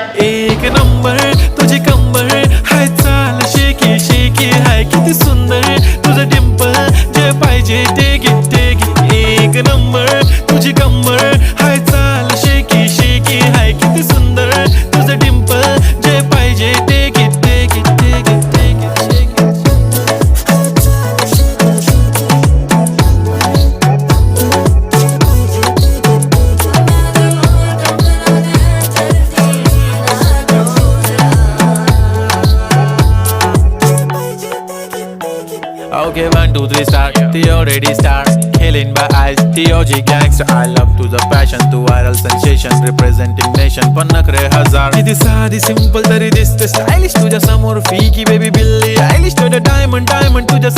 एक नंबर तुझी कंबर हाय, चाल शेकी शेकी हाय, किती सुंदर तुझं डिंपल, जे पाहिजे ते घे ते घे. एक नंबर तुझी कंबर हाय, चाल शेकी शेकी हाय, किती सुंदर तुझं डिंपल, जे पाहिजे ते घे ते घे ते घे ते घे. Okay, 1, 2, 3 start. The already start. Killing by eyes. The OG gangster. I love to the passion, to viral sensation, representing nation. पन्नकरे हजार. किती साधी simple तरी दिसते stylish तुझ्या समोर. फीकी baby बिल्ली. Stylish to the diamond, diamond तुझ्या